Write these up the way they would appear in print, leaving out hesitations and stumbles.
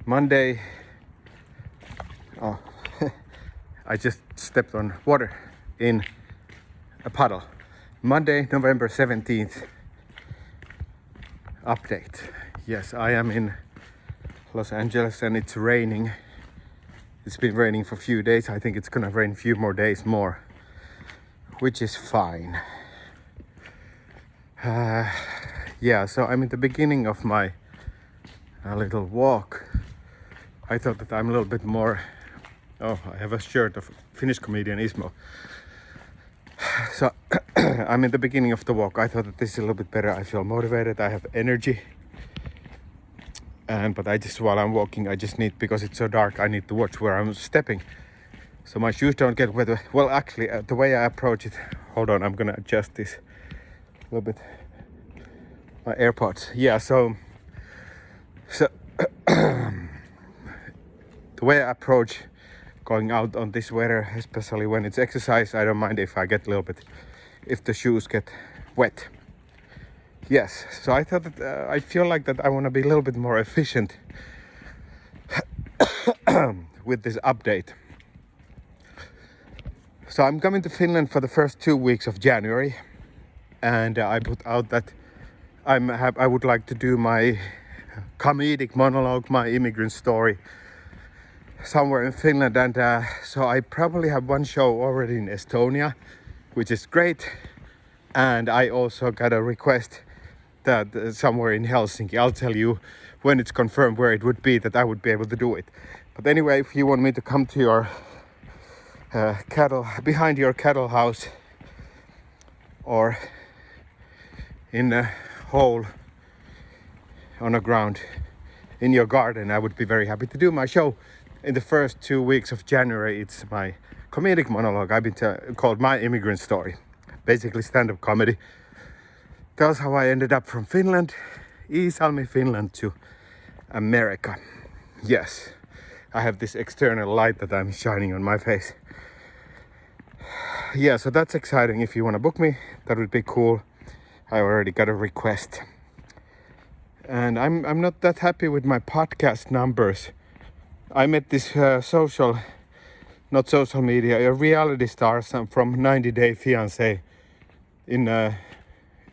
Monday, I just stepped on water in a puddle. Monday, November 17th, update. Yes, I am in Los Angeles and it's raining. It's been raining for a few days. I think it's gonna rain a few more days more, which is fine. So I'm in the beginning of my little walk. I thought that I'm a little bit more... I have a shirt of Finnish comedian Ismo. So I'm in the beginning of the walk. I thought that this is a little bit better. I feel motivated. I have energy. But while I'm walking, I just need, because it's so dark, I need to watch where I'm stepping. So my shoes don't get wet. Well, actually, the way I approach it... Hold on, I'm gonna adjust this a little bit. My AirPods. Yeah, so the way I approach going out on this weather, especially when it's exercise, I don't mind if I get a little bit, if the shoes get wet. Yes, so I thought that I feel like that I want to be a little bit more efficient with this update. So I'm coming to Finland for the first 2 weeks of January, and I put out that I would like to do my comedic monologue, My Immigrant Story, somewhere in Finland. And so I probably have one show already in Estonia, which is great. And I also got a request that somewhere in Helsinki. I'll tell you when it's confirmed where it would be, that I would be able to do it. But anyway, if you want me to come to your behind your cattle house, or in a hole on the ground in your garden, I would be very happy to do my show. In the first 2 weeks of January, it's my comedic monologue. I've been called My Immigrant Story. Basically stand-up comedy. Tells how I ended up from Finland, Iisalmi, Finland, to America. Yes, I have this external light that I'm shining on my face. Yeah, so that's exciting. If you want to book me, that would be cool. I already got a request. And I'm not that happy with my podcast numbers. I met this not social media, a reality star from 90 Day Fiancé in a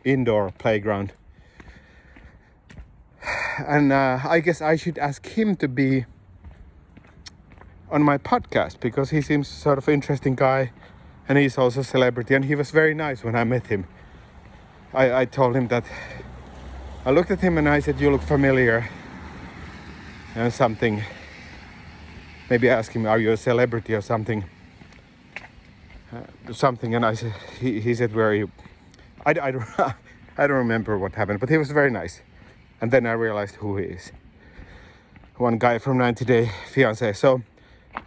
indoor playground. And I guess I should ask him to be on my podcast, because he seems sort of interesting guy, and he's also a celebrity, and he was very nice when I met him. I told him that, I looked at him and I said, "You look familiar," and something. Maybe ask him, "Are you a celebrity or something?" And I said, he said, "Where are you?" I don't remember what happened, but he was very nice. And then I realized who he is. One guy from 90 Day Fiancé. So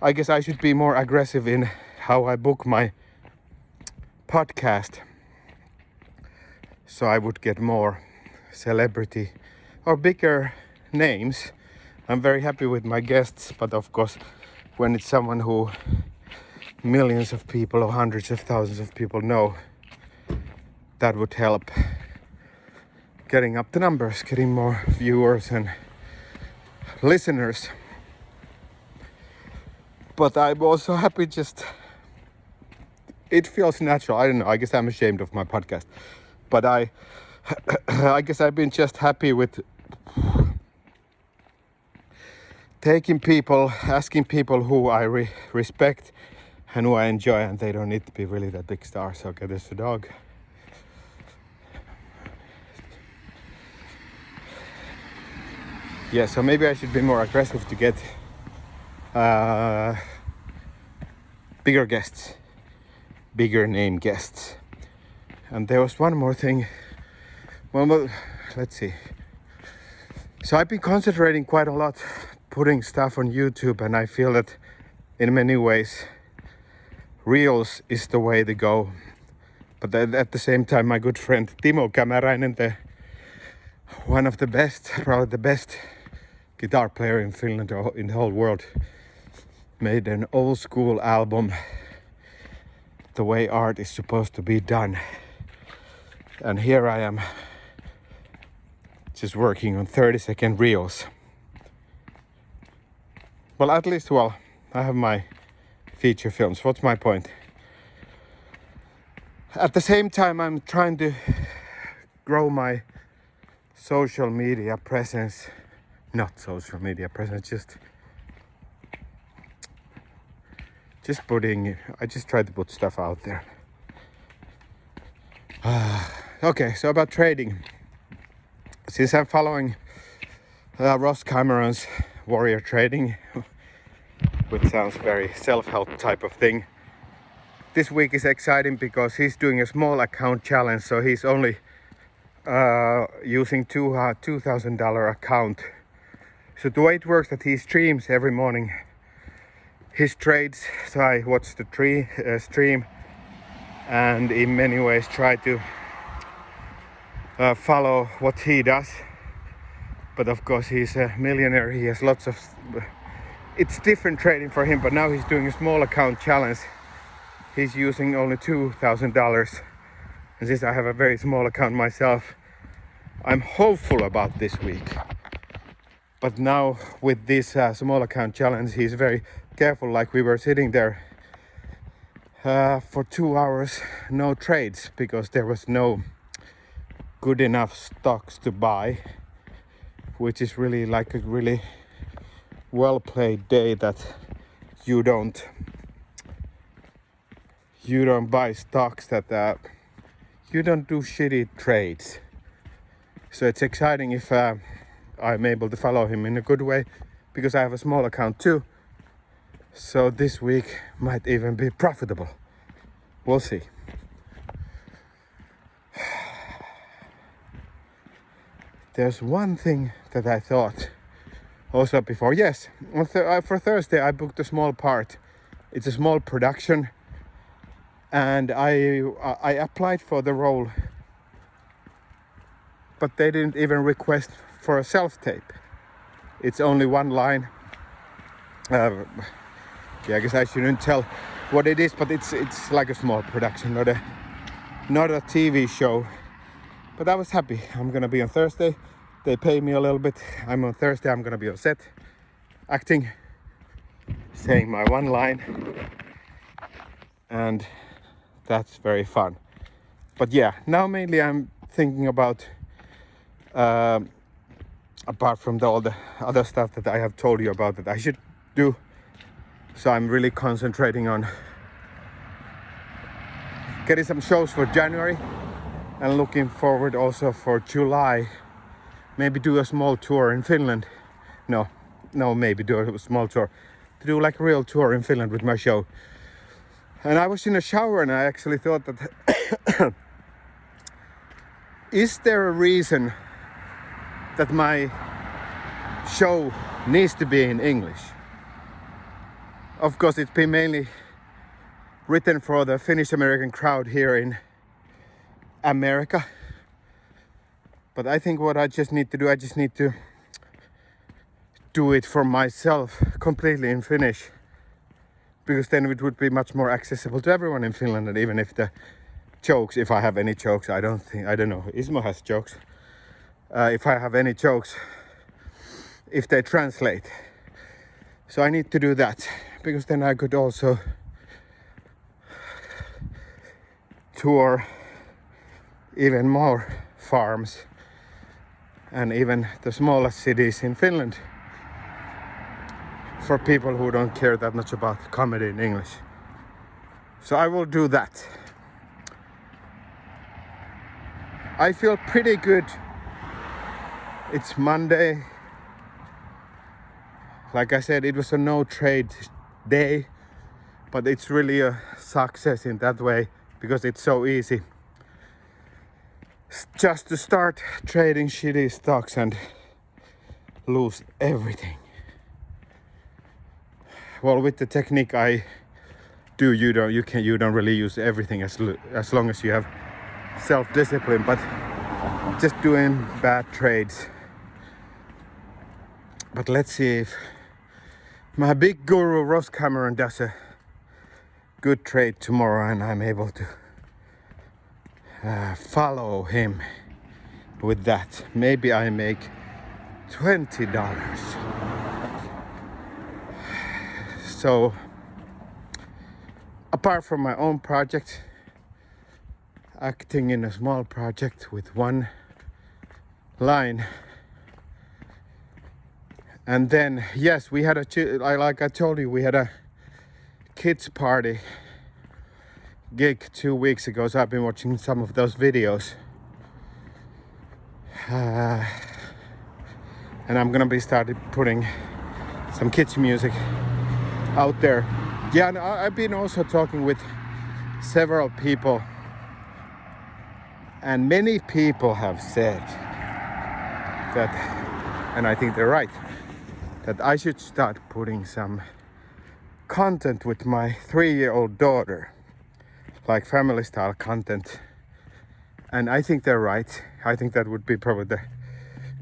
I guess I should be more aggressive in how I book my podcast, so I would get more celebrity or bigger names. I'm very happy with my guests, but of course, when it's someone who millions of people or hundreds of thousands of people know, that would help getting up the numbers, getting more viewers and listeners. But I'm also happy, it feels natural. I don't know, I guess I'm ashamed of my podcast. But I guess I've been just happy with asking people who I respect and who I enjoy, and they don't need to be really that big stars. Okay, there's a dog. Yeah, so maybe I should be more aggressive to get bigger guests, bigger name guests. And there was one more thing. Well, let's see. So I've been concentrating quite a lot putting stuff on YouTube, and I feel that in many ways Reels is the way to go. But at the same time, my good friend Timo Kämäräinen, one of the best, probably the best guitar player in Finland or in the whole world, made an old school album, the way art is supposed to be done. And here I am just working on 30-second reels. Well, at least, I have my feature films. What's my point? At the same time, I'm trying to grow my social media presence. Not social media presence, just putting, I just try to put stuff out there. Okay, so about trading. Since I'm following Ross Cameron's Warrior Trading, which sounds very self-help type of thing, this week is exciting because he's doing a small account challenge. So he's only using $2,000 account. So the way it works that he streams every morning his trades. So I watch the stream and in many ways try to follow what he does. But of course he's a millionaire, he has lots of, it's different trading for him, but now he's doing a small account challenge. He's using only $2,000. And since I have a very small account myself, I'm hopeful about this week. But now with this small account challenge, he's very careful. Like we were sitting there for 2 hours, no trades, because there was no good enough stocks to buy, which is really like a really well played day, that you don't buy stocks, that you don't do shitty trades. So it's exciting if I'm able to follow him in a good way, because I have a small account too. So this week might even be profitable. We'll see. There's one thing that I thought also before. Yes, for Thursday I booked a small part. It's a small production. And I applied for the role, but they didn't even request for a self-tape. It's only one line. I guess I shouldn't tell what it is, but it's like a small production, not a TV show. But I was happy. I'm gonna be on Thursday. They pay me a little bit. I'm on Thursday. I'm gonna be on set, acting, saying my one line, and that's very fun. But yeah, now mainly I'm thinking about, apart from all the other stuff that I have told you about that I should do. So I'm really concentrating on getting some shows for January and looking forward also for July. Maybe do a small tour in Finland. Maybe do a small tour. To do like a real tour in Finland with my show. And I was in a shower and I actually thought that is there a reason that my show needs to be in English? Of course, it's been mainly written for the Finnish-American crowd here in America. But I think what I just need to do it for myself completely in Finnish. Because then it would be much more accessible to everyone in Finland. And even if the jokes, if I have any jokes, I don't know, Ismo has jokes. If I have any jokes, if they translate. So I need to do that, because then I could also tour even more farms and even the smallest cities in Finland for people who don't care that much about comedy in English. So I will do that. I feel pretty good. It's Monday. Like I said, it was a no trade day, but it's really a success in that way because it's so easy just to start trading shitty stocks and lose everything. Well, with the technique I do, you don't really use everything as long as you have self-discipline, but just doing bad trades. But let's see if my big guru Ross Cameron does a good trade tomorrow and I'm able to follow him with that. Maybe I make $20. So apart from my own project, acting in a small project with one line, and then yes, we had like I told you, we had a kids party gig 2 weeks ago, so I've been watching some of those videos, and I'm gonna be started putting some kids music out there. Yeah, and I've been also talking with several people, and many people have said that, and I think they're right, that I should start putting some content with my 3-year-old daughter, like family style content. And I think they're right. I think that would be probably the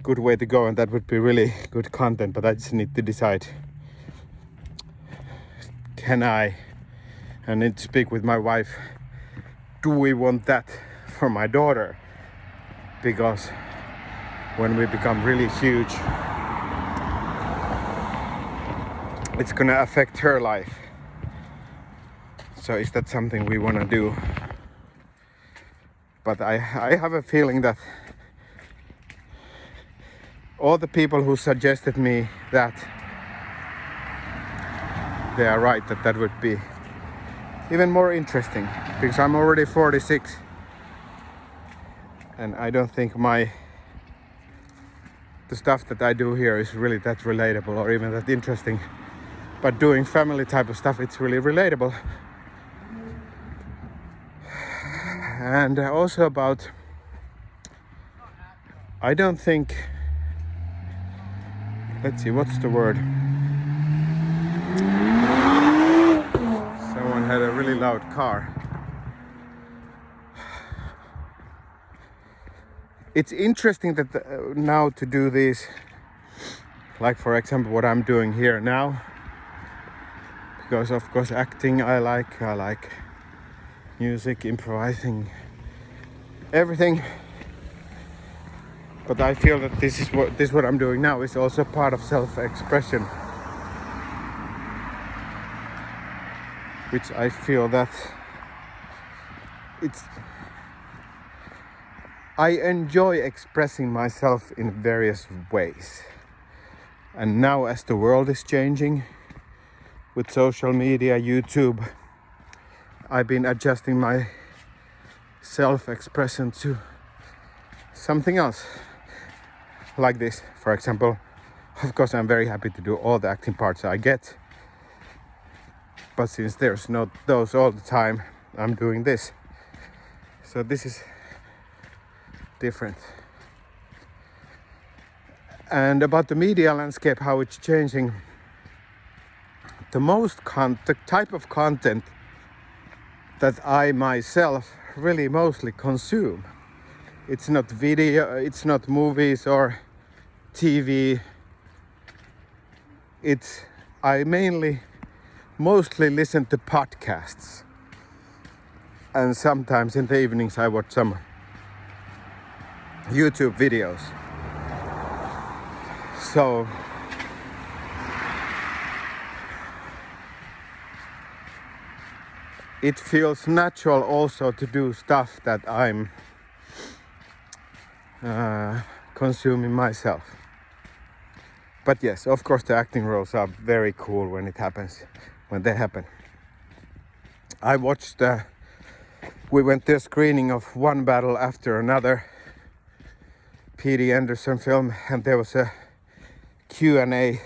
good way to go, and that would be really good content, but I just need to decide, I need to speak with my wife, do we want that for my daughter? Because when we become really huge, it's gonna affect her life. So is that something we wanna do? But I have a feeling that all the people who suggested me that, they are right, that would be even more interesting, because I'm already 46 and I don't think the stuff that I do here is really that relatable or even that interesting. But doing family type of stuff, it's really relatable. And also about, I don't think, let's see, what's the word? Someone had a really loud car. It's interesting that now to do this, like for example what I'm doing here now, because of course acting I like music, improvising, everything. But I feel that this what I'm doing now is also part of self-expression, which I feel that I enjoy expressing myself in various ways. And now as the world is changing with social media, YouTube, I've been adjusting my self-expression to something else. Like this, for example. Of course, I'm very happy to do all the acting parts I get. But since there's not those all the time, I'm doing this. So this is different. And about the media landscape, how it's changing, the type of content that I myself really mostly consume, it's not video, it's not movies or TV. I mostly listen to podcasts, and sometimes in the evenings I watch some YouTube videos. So it feels natural also to do stuff that I'm consuming myself. But yes, of course the acting roles are very cool when they happen. I watched, we went to a screening of one battle after another P.D. Anderson film, and there was a Q&A,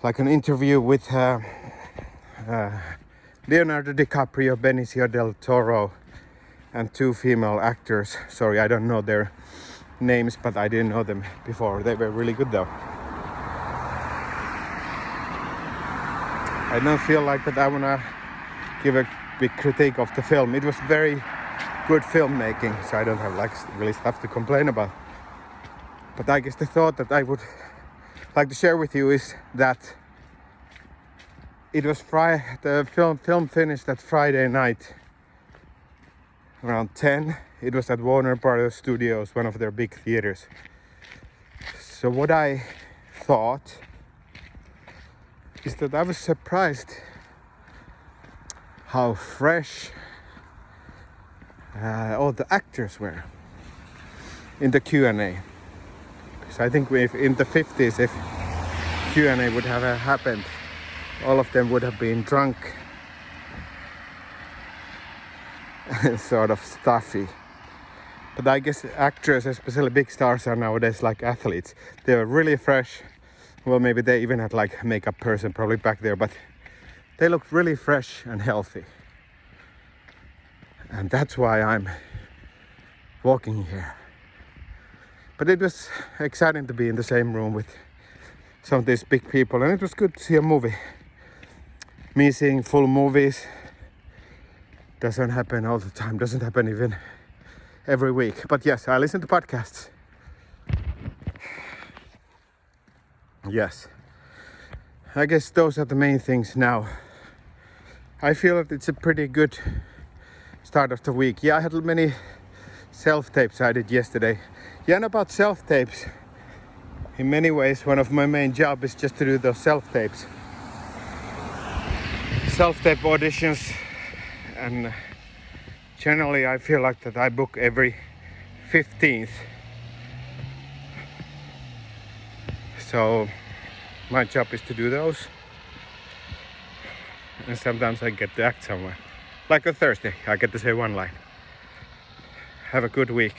like an interview with Leonardo DiCaprio, Benicio del Toro, and 2 female actors. Sorry, I don't know their names, but I didn't know them before. They were really good though. I don't feel like that I wanna give a big critique of the film. It was very good filmmaking, so I don't have like really stuff to complain about. But I guess the thought that I would like to share with you is that it was the film finished that Friday night around 10. It was at Warner Brothers Studios, one of their big theaters. So what I thought is that I was surprised how fresh all the actors were in the Q&A. Because I think if in the 50s, if Q&A would have happened, all of them would have been drunk and sort of stuffy. But I guess actors, especially big stars, are nowadays like athletes. They are really fresh. Well, maybe they even had like a makeup person probably back there, but they looked really fresh and healthy. And that's why I'm walking here. But it was exciting to be in the same room with some of these big people, and it was good to see a movie. Me seeing full movies doesn't happen all the time, doesn't happen even every week. But yes, I listen to podcasts. Yes, I guess those are the main things now. I feel that it's a pretty good start of the week. Yeah, I had many self-tapes I did yesterday. Yeah, and about self-tapes, in many ways one of my main job is just to do those self-tapes. Self-tape auditions, and generally I feel like that I book every 15th. So my job is to do those. And sometimes I get to act somewhere. Like on Thursday, I get to say one line. Have a good week.